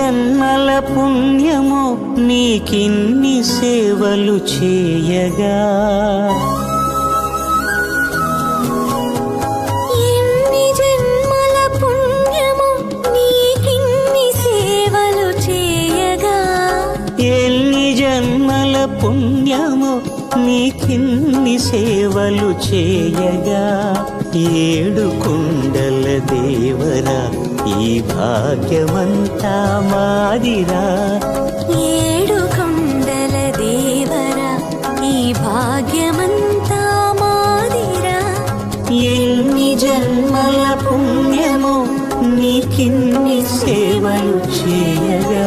జన్మల పుణ్యమో నీకిన్ని సేవలు చేయగా, ఎన్ని జన్మల పుణ్యమో నీకిన్ని సేవలు చేయగా, ఎన్ని జన్మల పుణ్యమో నీకిన్ని సేవలు చేయగా, ఏడు కుండల దేవరా ఈ భాగ్యమంతా మాదిరా, ఏడు కొండల దేవరా ఈ భాగ్యమంతా మాదిరా, ఎన్ని జన్మల పుణ్యమో నీకిన్ని సేవలు చేయగా.